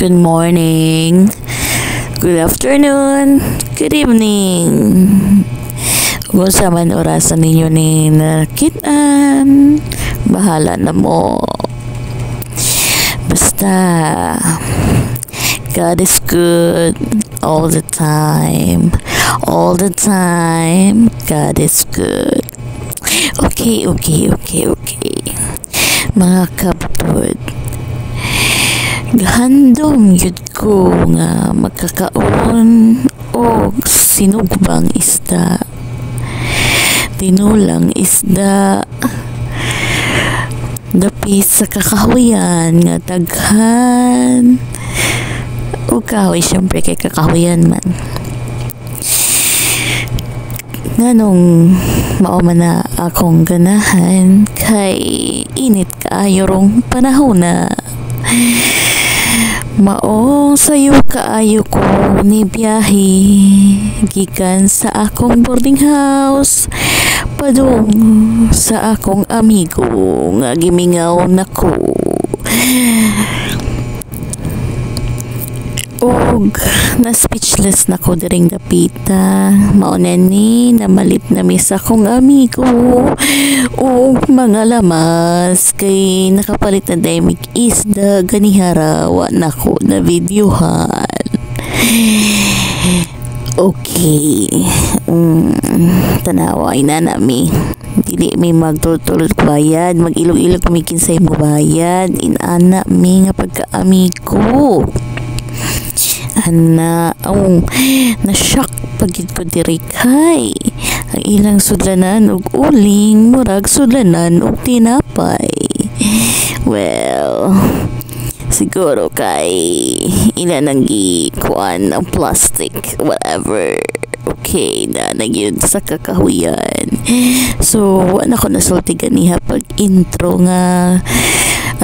Good morning, good afternoon, good evening. Kung sa man orasan ninyo ni nakitaan, bahala na mo. Basta, God is good all the time. All the time, God is good. Okay. Mga kapod, gahandom yun ko nga magkakaon o sinugbang isda, tinulang isda, dapit sa kakahuyan nga daghan o kahoy, syempre kay kakahuyan man nganong mauman na akong ganahan kay init kaayo rong panahon na mao sayo kaayo ko ni biyahe gikan sa akong boarding house padung sa akong amigo nga gimingaw nako. Og na speechless na ko diring dapita mauna ni namalit na misa kong amigo og mga lamas kay nakapalit na daimig isda ganiharawa na ko na videohan. Okay, tanaway na nami dili may magtultulot bayad mag-ilog-ilog kumikin sa imo bayad inana mi nga pagka-amigo ana na-shock pagid ko diri kay ang ilang sudlanan og uling murag sudlanan og tinapay. Well, siguro kay ilan ang gikuan ang plastic whatever. Okay na nagyud sa kakahuyan. So wala ko nasulti ganiha pag intro nga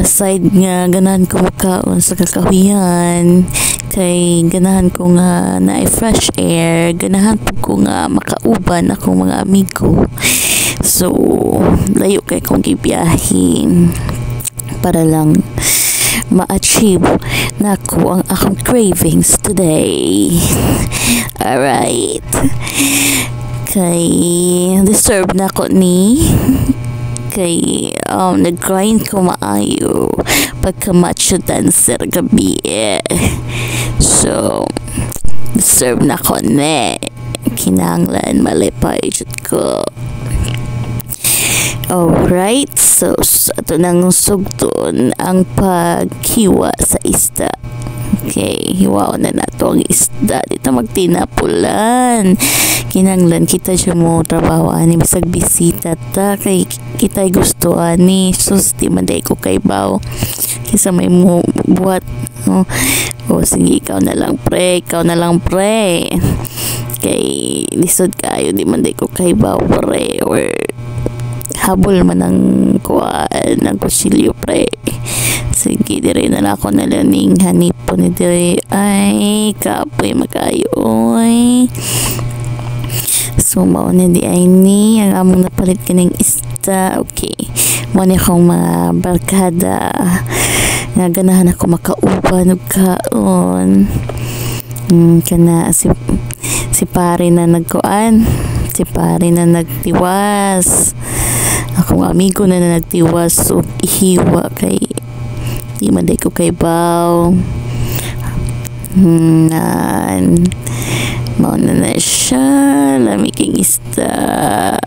aside nga ganahan ko makaon sa kakahuyan kay ganahan ko nga na fresh air, ganahan po ko nga makauban akong mga amigo. So layo kay kong gibiyahe para lang ma-achieve nako ang akong cravings today. Alright, kay deserve nako ni kay nag-grind ko maayo pagka-macho dancer gabi so deserve na ko ne kinanglan malipay jud ko. Alright, so ato nang sugton ang paghiwa sa isda. Okay, hiwaon na nato ang isda dito magtinapulan. Kinanglan kita siya mo trabaho ani bisag bisita ta kay kita'y gusto ani sus di man day ko kay baw kisa may mo buhat sige ikaw na lang pre kay lisod kayo di man day ko kay baw pre or habol man ang kuan ng kusilyo pre. Sige dire na ako nalaning hanipon ni dire ay kapoy makayo oy. So mao na di ay ni ang among napalit kaning isda. Okay, mo ni akong mga barkada nga ganahan ako makauban og kaon. Kana si pare na nagkuan, si pare na nagtiwas, akong amigo na nagtiwas og ihiwa kay di man day ko kay baw. Mauna na siya lamiking isda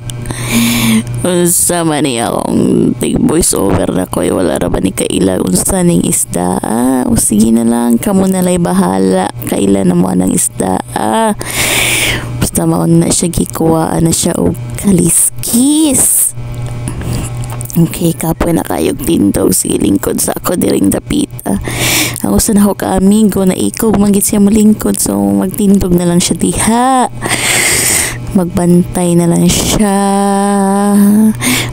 unsa man niya akong voice over na ko wala ra ba ni kaila unsa ning isda o sige na lang kamo na lay bahala kaila na mo ng isda basta mauna na siya gikuwaan na siya og kaliskis. Okay, kapoy na kayog tindog sige lingkod sa ako diring dapita. Ang usa na ako ka-amigo na ikaw manggit siya malingkod so magtindog na lang siya diha. Magbantay na lang siya.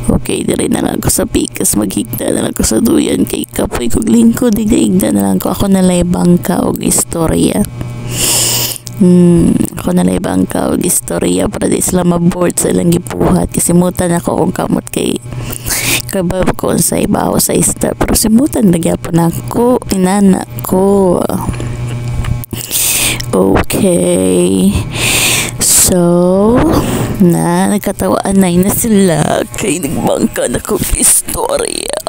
Okay, dire na lang ko sa pikas maghigda na lang ko sa duyan kay kapoy kog lingkod igda na lang ko ako nalay bangka og istorya. Ako nalaybang ka og istorya para di sila maboard sa ilang gipuhat kasi mutan ako kung kamot kay Kaba ko sa ibaw sa isda pero simutan nagyapon ako inana ko. Okay. So, nagkatawaan na sila kay nagbangka na kong istorya.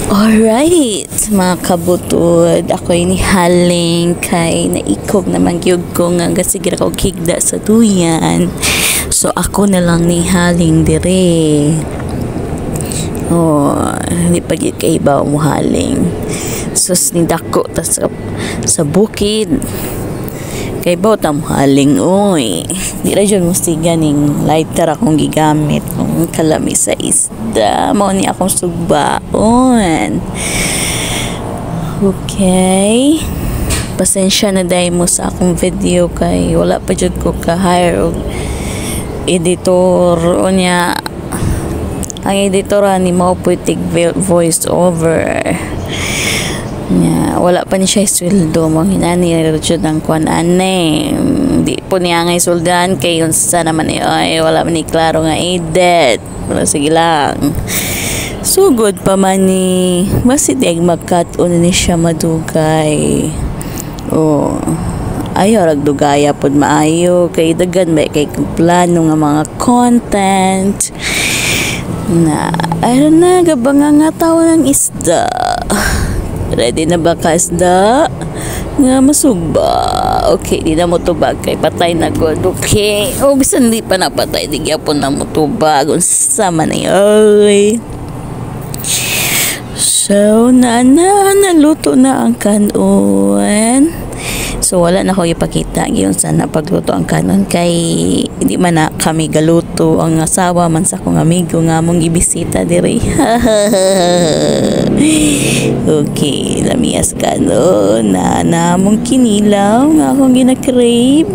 Alright, mga kabutod, ako'y nihaling kay naikog naman gyud ko nga gasigira ko higda sa duyan. So, ako na lang nihaling dire. Oh, hindi pa gyud kay ibaw mo haling. Sus ni dako ta sa bukid. Kay baw ta mo haling oy. Di ra jud mo siga ning lighter akong gigamit kung kalami sa isda. Mao ni akong sugbaon. Okay. Pasensya na dahil mo sa akong video kay wala pa jud ko ka-hire og editor o niya. Ang editor ni mao putig voice over. Nya wala pa ni siya sweldo mo hinani jud ang kuan ane di po niya nga isuldan kay unsa naman ay wala man ni klaro nga edit wala sige lang sugod pa man ni masidig magkat-on ni siya madugay oh ayaw ragdugaya pod maayo kay dagan ba kay plano nga mga content na ayun na gabanga nga tao ng isda. Ready na ba kasda? Nga masugba. Okay, di na mo tubag kay patay na god. Okay. O bisan di pa napatay di gyapon na mo tubag. Unsa man ay. So naluto na ang kanon. So wala na ko ipakita gyud sa napagluto ang kanon kay hindi man na kami galuto ang asawa man sa akong amigo nga among gibisita diri. Okay, lamias kanon na namong kinilaw nga akong gina-crave.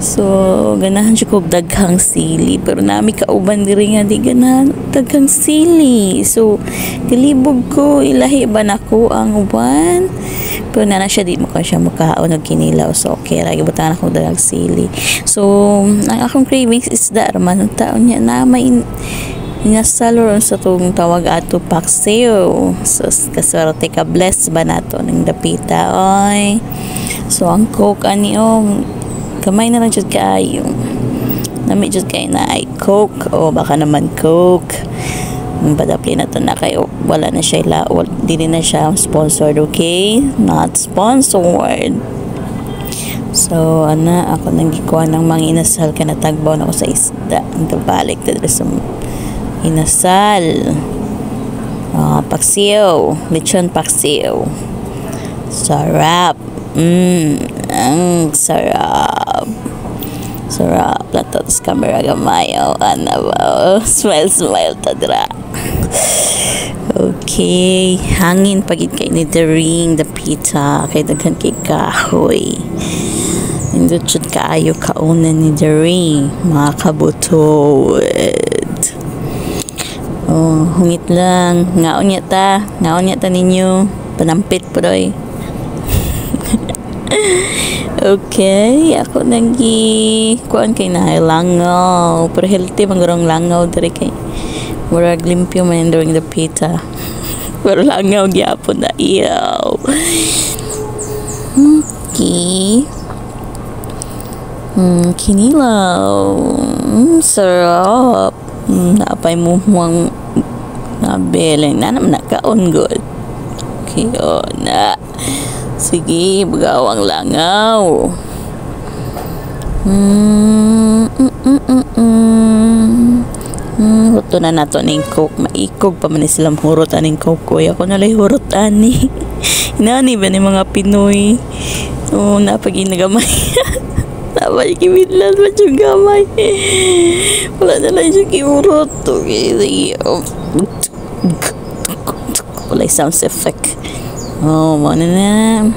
So ganahan siya kog daghang sili pero nami kauban diri nga di ganahan daghang sili. So galibog ko ilahi ba nako ang uban. Pero na siya di mo ka siya makaon og kinilaw. So okay ra gibutan ako daghang sili. So ang akong cravings is da man taon niya na may inasalor sa tong tawag ato paksiw. So kaswerte ka bless ba nato ning dapita oy. So ang coke ani kamay na lang jud kaayo. Nami jud kay na ay coke o baka naman coke. Badapli na to na kayo wala na siya dili na siya sponsored okay not sponsored so ako nang gikuha ng mga inasal ka natagbaw na ako sa isda ang kabalik na sa inasal paksiw lechon paksiw sarap ang sarap latos camera gamayo smile tadra. Okay, hangin pagid kay ni the ring the pizza kay daghan kay kahoy indot jud kaayo kaunan ni the ring mga kabutod. Hungit lang ngaon niya ta ninyo panampit po doy. Okay, ako kuan kay na langaw pero healthy manggurong langaw diri kay murag limpyo man during the pizza pero langaw gyapon na iyaw. Okay, kinilaw sarap napay mo muang nabeleng na naman nakaon good. Okay, na sige, bagawang langaw. Huto na nato ning coke. Maikog pa man silang hurot aning coke ko. Ako nalay hurot ani. Inani ba ni mga Pinoy? Napaginagamay. Napagimidlan ba yung gamay? Wala na lang yung kiurot. Okay, wala sounds effect. Mana na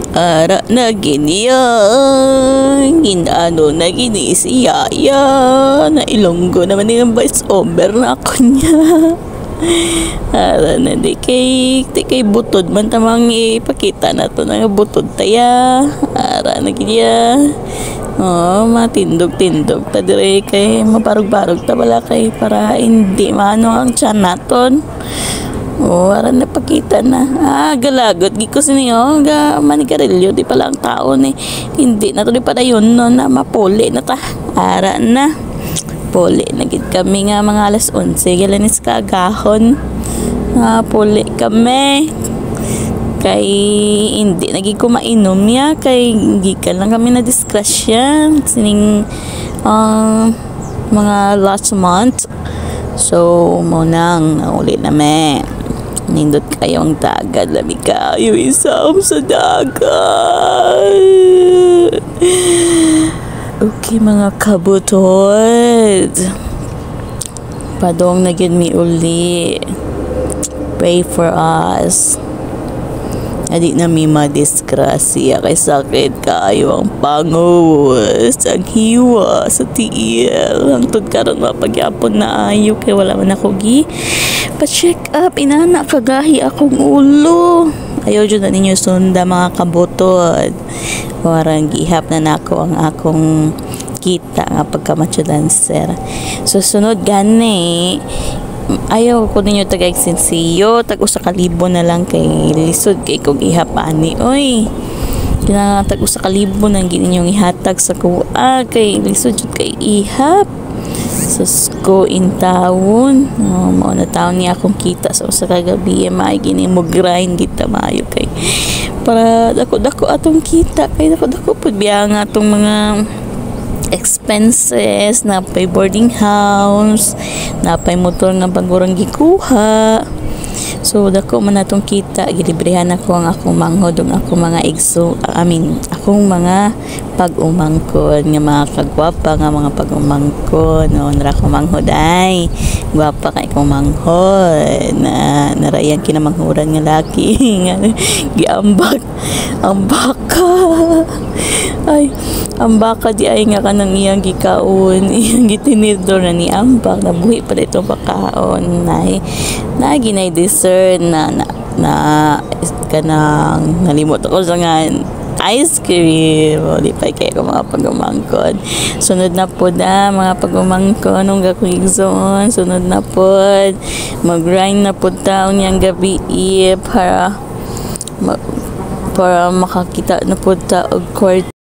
ara na giniyan ginano na ginisiyaya na ilonggo naman yung voice over na ako niya. Ara na di kay butod man tamang ipakita na to na butod taya ara na kaya. Oh, matindog-tindog ta dire kay maparog-barog ta bala kay para hindi maano ang tiyan naton. Oh, ara na pakita na. Galagot gikos niyo ga manigarilyo di pala ang tao ni. Hindi na to di pa dayon no na mapuli na ta. Ara na. Puli na gid kami nga mga alas 11 gilanis kagahon. Puli kami. Kay hindi naging ko mainom ya kay gikan lang kami na disgrasya sining mga last month. So mo nang uli na me nindot kayong dagat labi kayo isam sa dagat. Okay mga kabutod, padong na gyud mi uli. Pray for us. Adi na mi madisgrasya kay sakit kayo ang pangos, ang hiwa sa tiil. Hangtod karon mapagyapon na ayo kay wala man ako gi pa-check up. Inana kagahi akong ulo. Ayaw dyan na ninyo sunda mga kabutod. Warang gihap na nako ang akong kita nga pagka-macho dancer. Susunod gani ayaw ko ninyo tag-exensiyo, tag-usa ka libo na lang kay lisod kay kog ihapani. Oy, kina tag-usa ka libo nang gininyong ihatag sa kuha kay lisod jud kay ihap. Susko in taon. Mao na taon niya akong kita sa usa ka gabi may gini mo grind kita maayo kay para dako-dako atong kita kay dako-dako pud biya nga atong mga expenses, na pay boarding house, na pay motor nga bagurang gikuha. So dako man natong kita gilibrehan ako ang akong manghod ug akong mga akong mga pag-umangkon nga mga kagwapa nga mga pag-umangkon. Nara ko manghod ay gwapa kay kong manghod na narayang kinamanghuran nga laki nga giambak ang baka. Ay, ang baka di ay nga kanang iyang gikaon, iyang gitinidor na ni ambak, nabuhi pa dito pakaon, na ginay discern na kanang nalimot ako sa nga ice cream. Di pa kayo mga pag-umangkon. Sunod na po mga pag-umangkon nung gakugigzoon. Sunod na po mag-grind na po taon niyang gabi para makakita na po ta og